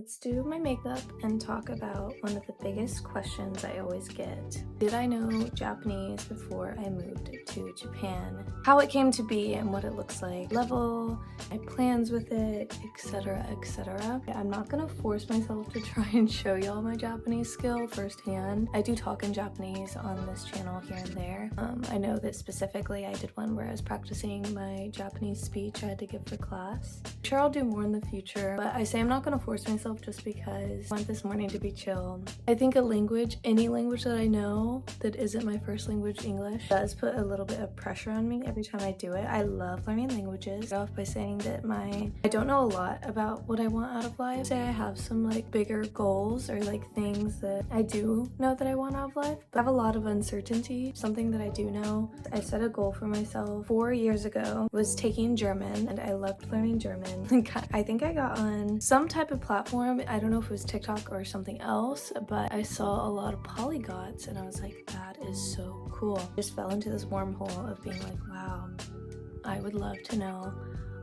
Let's do my makeup and talk about one of the biggest questions I always get. Did I know Japanese before I moved to Japan? How it came to be and what it looks like, level, my plans with it, etc, etc. I'm not gonna force myself to try and show y'all my Japanese skill firsthand. I do talk in Japanese on this channel here and there. I know that specifically I did one where I was practicing my Japanese speech I had to give for class. I'm sure I'll do more in the future, but I say I'm not gonna force myself just because I want this morning to be chill. I think a language, any language that I know that isn't my first language, English, does put a little bit of pressure on me every time I do it. I love learning languages. Start off by saying that I don't know a lot about what I want out of life. Say I have some like bigger goals or like things that I do know that I want out of life, but I have a lot of uncertainty. Something that I do know, I set a goal for myself 4 years ago, was taking German, and I loved learning German. I think I got on some type of platform. I don't know if it was TikTok or something else, but I saw a lot of polyglots and I was like, that is so cool. I just fell into this wormhole of being like, wow, I would love to know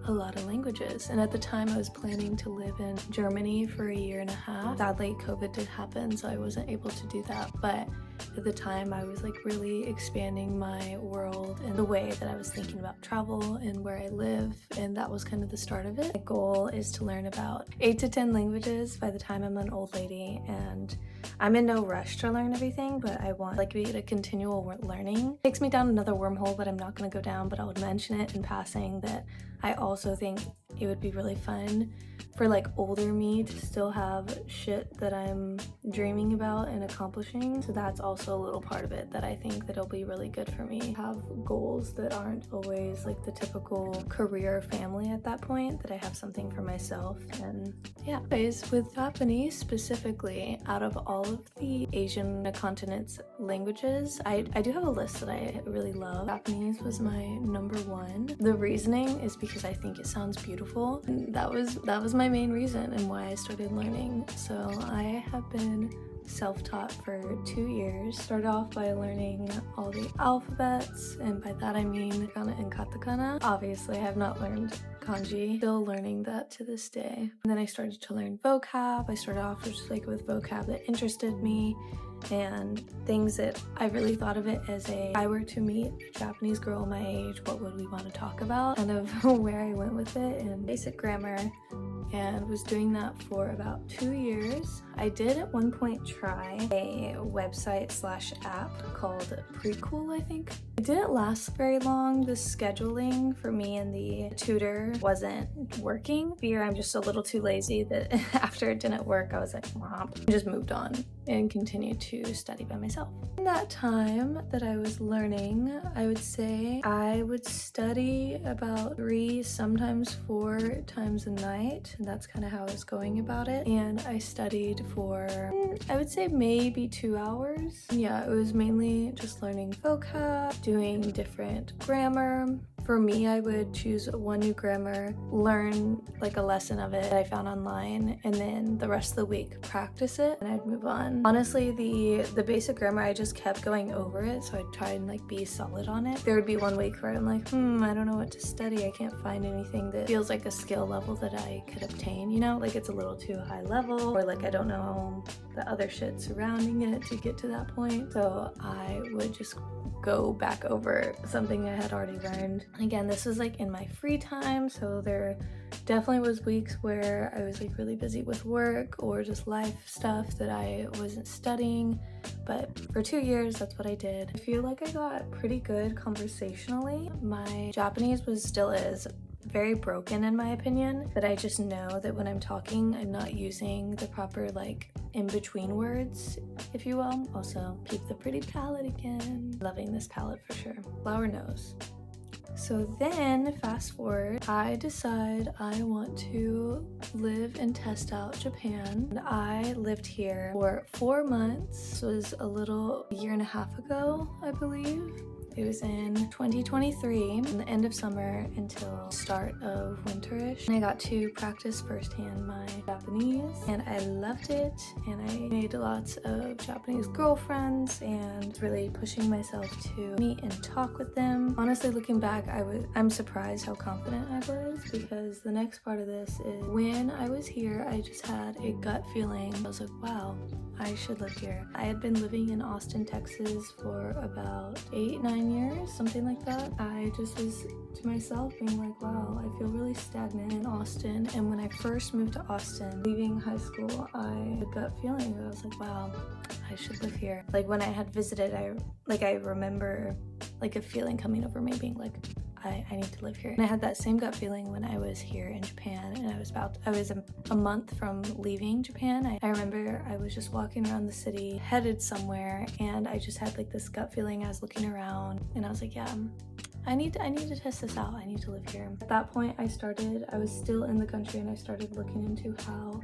a lot of languages. And at the time I was planning to live in Germany for 1.5 years. Sadly, COVID did happen, so I wasn't able to do that. But at the time I was like really expanding my world and the way that I was thinking about travel and where I live, and that was kind of the start of it. My goal is to learn about 8 to 10 languages by the time I'm an old lady, and I'm in no rush to learn everything, but I want like to be at a continual learning. It takes me down another wormhole, but I'm not going to go down, but I would mention it in passing that I also think it would be really fun for like older me to still have shit that I'm dreaming about and accomplishing. So that's also a little part of it that I think that it'll be really good for me. Have goals that aren't always like the typical career family at that point, that I have something for myself. And yeah, anyways, with Japanese specifically, out of all of the Asian continent's languages, I do have a list that I really love. Japanese was my #1. The reasoning is because I think it sounds beautiful. And that was my main reason and why I started learning. So I have been self-taught for 2 years. Started off by learning all the alphabets, and by that I mean kana and katakana. Obviously I have not learned kanji, still learning that to this day. And then I started to learn vocab. I started off just like with vocab that interested me and things that I really thought of it as if I were to meet a Japanese girl my age, what would we want to talk about? Kind of where I went with it, and basic grammar, and was doing that for about 2 years. I did at one point try a website/app called Precool, I think. It didn't last very long. The scheduling for me and the tutor wasn't working. Fear I'm just a little too lazy that after it didn't work, I was like, womp, just moved on and continued to study by myself. In that time that I was learning, I would say I would study about 3, sometimes 4 times a night. And that's kind of how I was going about it. And I studied for, I would say maybe 2 hours. Yeah, it was mainly just learning vocab, doing different grammar. For me, I would choose one new grammar, learn like a lesson of it that I found online, and then the rest of the week practice it, and I'd move on. Honestly, the basic grammar, I just kept going over it, so I'd try and like be solid on it. There would be one week where I'm like, I don't know what to study. I can't find anything that feels like a skill level that I could obtain, you know? Like it's a little too high level, or like I don't know the other shit surrounding it to get to that point. So I would just go back over something I had already learned. Again, this was like in my free time, so there definitely was weeks where I was like really busy with work or just life stuff that I wasn't studying. But for 2 years, that's what I did. I feel like I got pretty good conversationally. My Japanese still is very broken in my opinion, but I just know that when I'm talking, I'm not using the proper like in-between words, if you will. Also, peep the pretty palette again. Loving this palette for sure. Flower nose. So then, fast forward, I decide I want to live and test out Japan. And I lived here for 4 months. This was a 1.5 years ago, I believe. It was in 2023, from the end of summer until start of winterish. And I got to practice firsthand my Japanese, and I loved it. And I made lots of Japanese girlfriends and really pushing myself to meet and talk with them. Honestly, looking back, I'm surprised how confident I was, because the next part of this is when I was here, I just had a gut feeling. I was like, wow, I should live here. I had been living in Austin, Texas for about 8-9 years, something like that. I just was to myself being like, wow, I feel really stagnant in Austin. And when I first moved to Austin, leaving high school, I had a gut feeling that I was like, wow, I should live here. Like when I had visited, I remember like a feeling coming over me being like, I need to live here. And I had that same gut feeling when I was here in Japan, and I was a month from leaving Japan. I remember I was just walking around the city, headed somewhere, and I just had like this gut feeling. I was looking around and I was like, yeah, I need to test this out. I need to live here. At that point, I was still in the country, and I started looking into how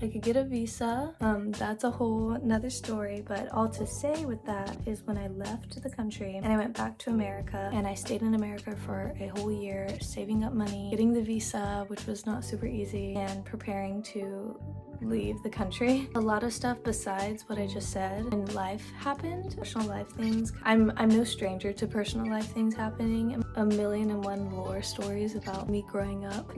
I could get a visa. That's a whole nother story, but all to say with that is when I left the country and I went back to America, and I stayed in America for a whole year, saving up money, getting the visa, which was not super easy, and preparing to leave the country. A lot of stuff besides what I just said in life happened, personal life things. I'm no stranger to personal life things happening. 1,000,001 lore stories about me growing up.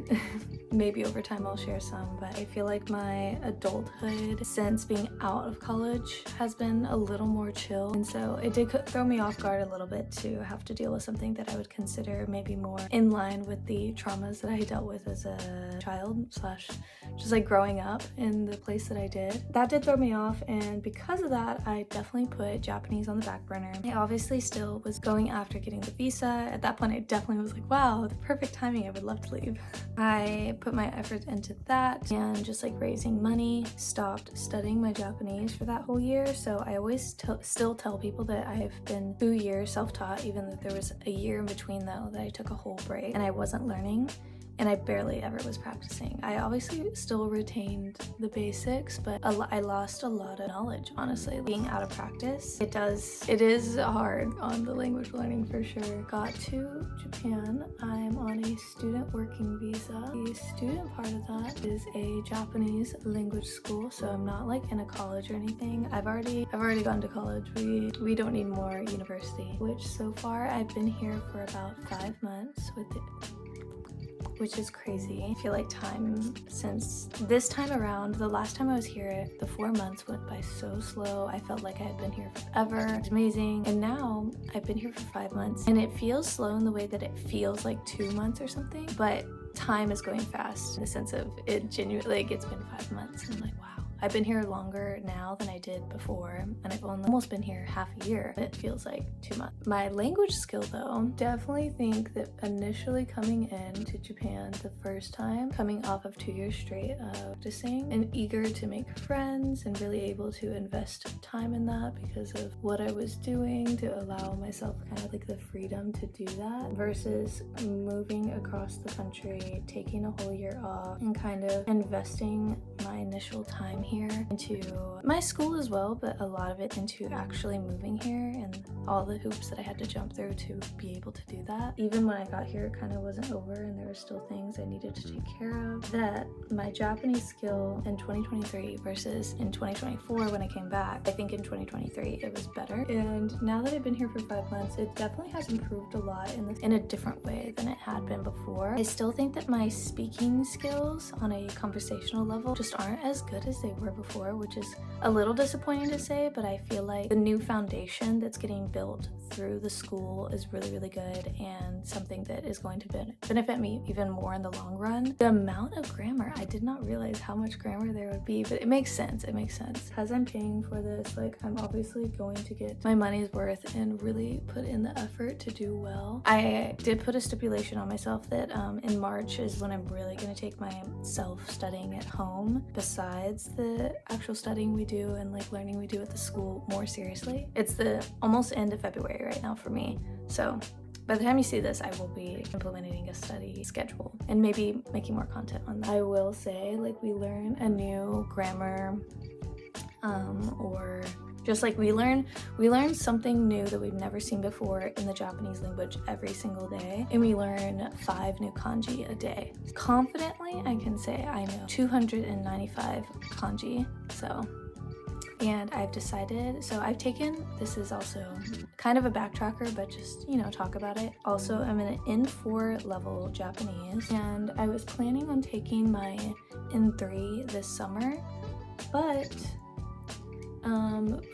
Maybe over time I'll share some, but I feel like my adulthood since being out of college has been a little more chill, and so it did throw me off guard a little bit to have to deal with something that I would consider maybe more in line with the traumas that I dealt with as a child slash just like growing up in the place that I did. That did throw me off, and because of that, I definitely put Japanese on the back burner. I obviously still was going after getting the visa. At that point, I definitely was like, wow, the perfect timing, I would love to leave. I put my effort into that and just like raising money, stopped studying my Japanese for that whole year. So I always still tell people that I've been 2 years self-taught, even though there was a year in between though that I took a whole break and I wasn't learning. And I barely ever was practicing. I obviously still retained the basics, but I lost a lot of knowledge, honestly. Being out of practice, it is hard on the language learning for sure. Got to Japan, I'm on a student working visa. The student part of that is a Japanese language school, so I'm not like in a college or anything. I've already gone to college. We don't need more university, which so far I've been here for about 5 months which is crazy. I feel like time since this time around, the last time I was here, the 4 months went by so slow. I felt like I had been here forever. It was amazing. And now I've been here for 5 months, and it feels slow in the way that it feels like 2 months or something, but time is going fast in the sense of it genuinely, like it's been 5 months. And I'm like, wow. I've been here longer now than I did before, and I've almost been here half a year. It feels like 2 months. My language skill though, definitely think that initially coming into Japan the first time, coming off of 2 years straight of practicing and eager to make friends and really able to invest time in that because of what I was doing to allow myself kind of like the freedom to do that versus moving across the country, taking a whole year off and kind of investing my initial time here into my school as well, but a lot of it into actually moving here and all the hoops that I had to jump through to be able to do that. Even when I got here, it kind of wasn't over and there were still things I needed to take care of. That my Japanese skill in 2023 versus in 2024 when I came back, I think in 2023 it was better. And now that I've been here for 5 months, it definitely has improved a lot in a different way than it had been before. I still think that my speaking skills on a conversational level just aren't as good as they were before, which is a little disappointing to say, but I feel like the new foundation that's getting built through the school is really, really good and something that is going to benefit me even more in the long run. The amount of grammar, I did not realize how much grammar there would be, but it makes sense. It makes sense. Because I'm paying for this, like I'm obviously going to get my money's worth and really put in the effort to do well. I did put a stipulation on myself that in March is when I'm really going to take my self-studying at home besides the actual studying we do and like learning we do at the school more seriously. It's the almost end of February right now for me. So by the time you see this, I will be implementing a study schedule and maybe making more content on that. I will say, like, we learn a new grammar or Just like we learn something new that we've never seen before in the Japanese language every single day, and we learn 5 new kanji a day. Confidently, I can say I know 295 kanji, and I've decided, so I've taken, this is also kind of a backtracker, but just, talk about it. Also, I'm in an N4 level Japanese, and I was planning on taking my N3 this summer, but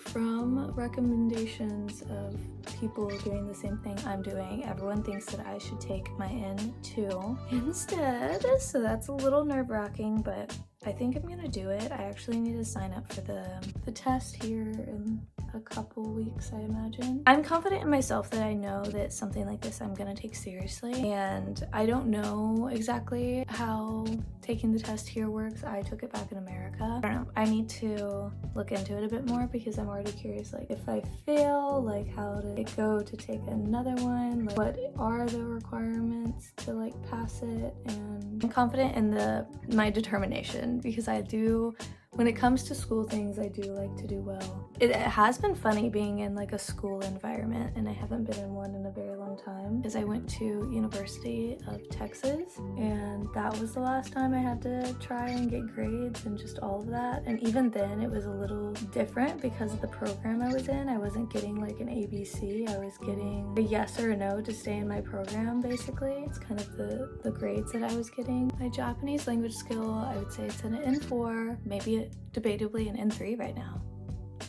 from recommendations of people doing the same thing I'm doing, everyone thinks that I should take my N2 instead, so that's a little nerve-wracking, but I think I'm gonna do it. I actually need to sign up for the test here in a couple weeks, I imagine. I'm confident in myself that I know that something like this I'm gonna take seriously, and I don't know exactly how taking the test here works. I took it back in America. I don't know. I need to look into it a bit more because I'm already curious, like if I fail, like how did it go to take another one? Like, what are the requirements to like pass it? And I'm confident in my determination because I do, when it comes to school things, I do like to do well. It has been funny being in like a school environment, and I haven't been in one in a very long time because I went to University of Texas, and that was the last time I had to try and get grades and just all of that. And even then it was a little different because of the program I was in. I wasn't getting like an ABC, I was getting a yes or a no to stay in my program basically. It's kind of the grades that I was getting. My Japanese language skill, I would say it's an N4, maybe debatably an N3 right now,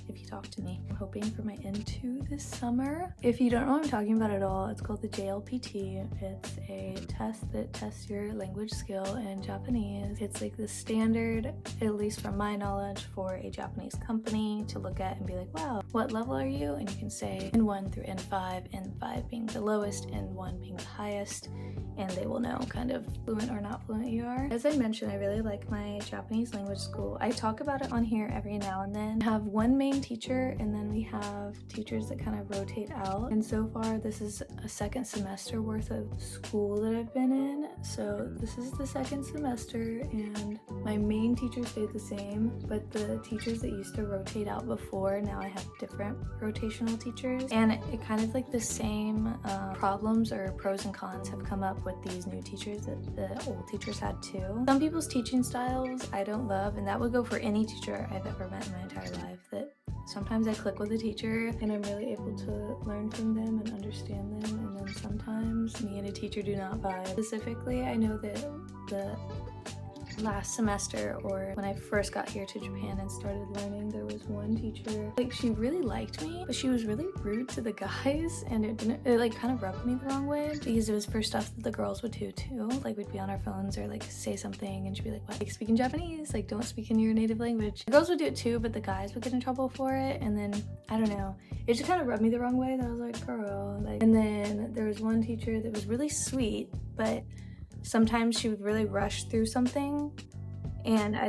if you talk to me. I'm hoping for my N2 this summer. If you don't know what I'm talking about at all, it's called the JLPT. It's a test that tests your language skill in Japanese. It's like the standard, at least from my knowledge, for a Japanese company to look at and be like, wow, what level are you? And you can say N1 through N5, N5 being the lowest, N1 being the highest, and they will know kind of fluent or not fluent you are. As I mentioned, I really like my Japanese language school. I talk about it on here every now and then. I have one main teacher, and then we have teachers that kind of rotate out. And so far, this is a second semester worth of school that I've been in. So this is the second semester, and my main teacher stayed the same, but the teachers that used to rotate out before, now I have different rotational teachers. And it kind of like the same problems or pros and cons have come up with these new teachers that the old teachers had too. Some people's teaching styles I don't love, and that would go for any teacher I've ever met in my entire life, that sometimes I click with a teacher and I'm really able to learn from them and understand them, and then sometimes me and a teacher do not vibe. Specifically, I know that the last semester, or when I first got here to Japan and started learning, there was one teacher, like she really liked me, but she was really rude to the guys, and it like kind of rubbed me the wrong way because it was for stuff that the girls would do too. Like we'd be on our phones or like say something and she'd be like, what? Like speaking Japanese, like don't speak in your native language. The girls would do it too, but the guys would get in trouble for it, and then I don't know, it just kind of rubbed me the wrong way that I was like, girl, like. And then there was one teacher that was really sweet, but sometimes she would really rush through something, and I've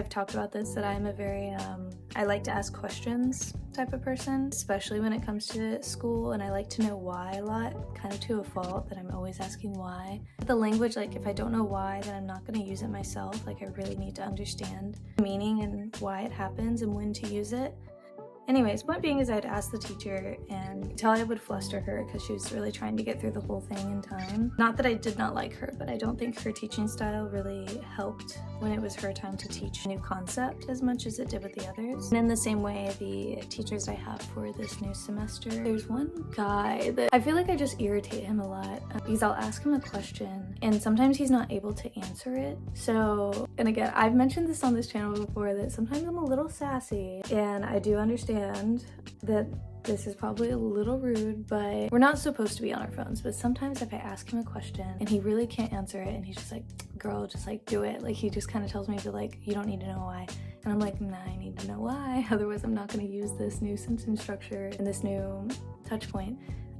talked about this, that I'm a very, I like to ask questions type of person, especially when it comes to school, and I like to know why a lot, kind of to a fault, that I'm always asking why. The language, like if I don't know why, then I'm not going to use it myself. Like I really need to understand the meaning and why it happens and when to use it. Anyways, point being is I'd ask the teacher, and until I would fluster her because she was really trying to get through the whole thing in time. Not that I did not like her, but I don't think her teaching style really helped when it was her time to teach a new concept as much as it did with the others. And in the same way, the teachers I have for this new semester, there's one guy that I feel like I just irritate him a lot because I'll ask him a question and sometimes he's not able to answer it. So, and again, I've mentioned this on this channel before, that sometimes I'm a little sassy, and I do understand that this is probably a little rude, but we're not supposed to be on our phones. But sometimes if I ask him a question and he really can't answer it, and he's just like, girl, just like do it. Like he just kind of tells me to like, you don't need to know why. And I'm like, nah, I need to know why. Otherwise I'm not going to use this new sentence structure and this new touch point.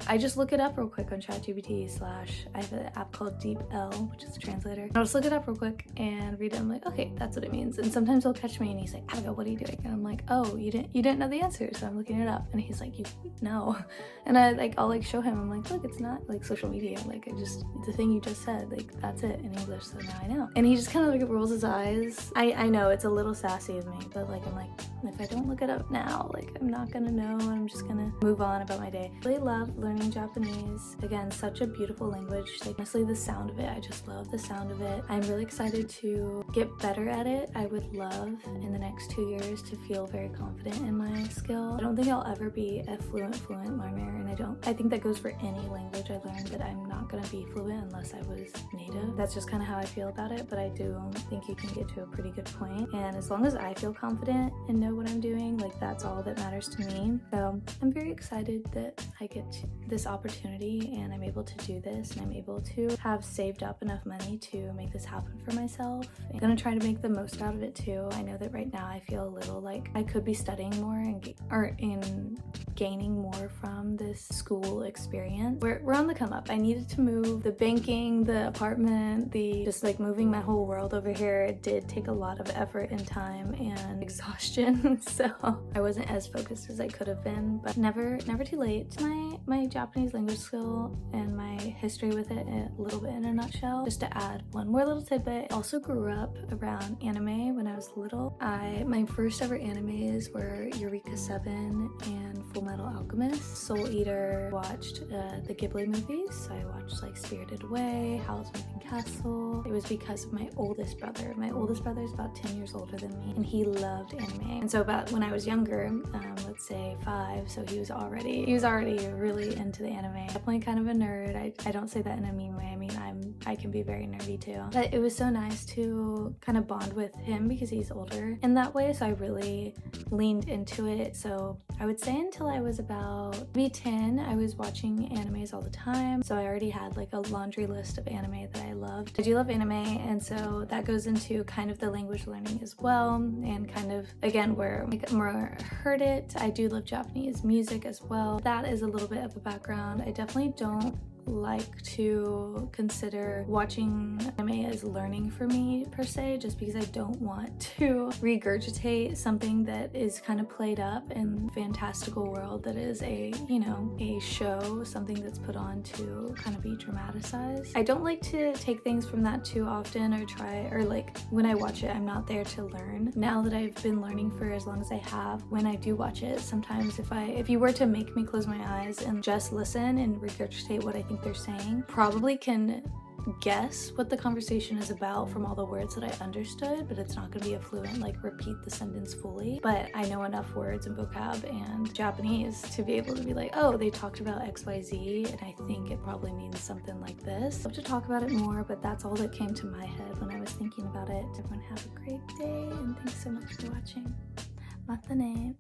I just look it up real quick on ChatGPT / I have an app called DeepL, which is a translator. I'll just look it up real quick and read it. I'm like, okay, that's what it means. And sometimes he'll catch me and he's like, Abigail, what are you doing? And I'm like, oh, you didn't know the answer, so I'm looking it up. And he's like, you know. And I'll like show him. I'm like, look, it's not like social media. Like the thing you just said, like that's it in English. So now I know. And he just kind of like rolls his eyes. I know it's a little sassy of me, but like I'm like, if I don't look it up now, like I'm not gonna know. I'm just gonna move on about my day. I really love learning Japanese. Again, such a beautiful language. Like honestly, the sound of it, I just love the sound of it. I'm really excited to get better at it. I would love in the next 2 years to feel very confident in my skill. I don't think I'll ever be a fluent learner, and I think that goes for any language I learn, that I'm not gonna be fluent unless I was native. That's just kind of how I feel about it, but I do think you can get to a pretty good point. And as long as I feel confident and know what I'm doing, like that's all that matters to me. So I'm very excited that I get this opportunity and I'm able to do this, and I'm able to have saved up enough money to make this happen for myself. I'm gonna try to make the most out of it too. I know that right now I feel a little like I could be studying more and gaining more from this school experience. We're on the come up. I needed to move. The banking, the apartment, just like moving my whole world over here, it did take a lot of effort and time and exhaustion. So I wasn't as focused as I could have been, but never too late. My Japanese language skill and my history with it a little bit in a nutshell. Just to add one more little tidbit, I also grew up around anime when I was little. My first ever animes were Eureka 7 and Full Metal Alchemist. Soul Eater, watched the Ghibli movies. So I watched like Spirited Away, Howl's Moving Castle. It was because of my oldest brother. My oldest brother is about 10 years older than me, and he loved anime. And so about when I was younger, let's say 5, so he was already really into the anime. Definitely kind of a nerd. I don't say that in a mean way. I mean, I can be very nerdy too. But it was so nice to kind of bond with him because he's older in that way. So I really leaned into it. So I would say until I was about maybe 10, I was watching animes all the time. So I already had like a laundry list of anime that I loved. I do love anime, and so that goes into kind of the language learning as well, and kind of again where I more heard it. I do love Japanese music as well. That is a little bit of a background. I definitely don't like to consider watching anime as learning for me per se, just because I don't want to regurgitate something that is kind of played up in fantastical world that is a show, something that's put on to kind of be dramatized. I don't like to take things from that too often or like when I watch it, I'm not there to learn. Now that I've been learning for as long as I have, when I do watch it, sometimes if you were to make me close my eyes and just listen and regurgitate what I think they're saying, probably can guess what the conversation is about from all the words that I understood, but it's not going to be a fluent like repeat the sentence fully. But I know enough words and vocab and Japanese to be able to be like, oh, they talked about XYZ, and I think it probably means something like this. I'll have to talk about it more, but that's all that came to my head when I was thinking about it. Everyone have a great day, and thanks so much for watching. Matane.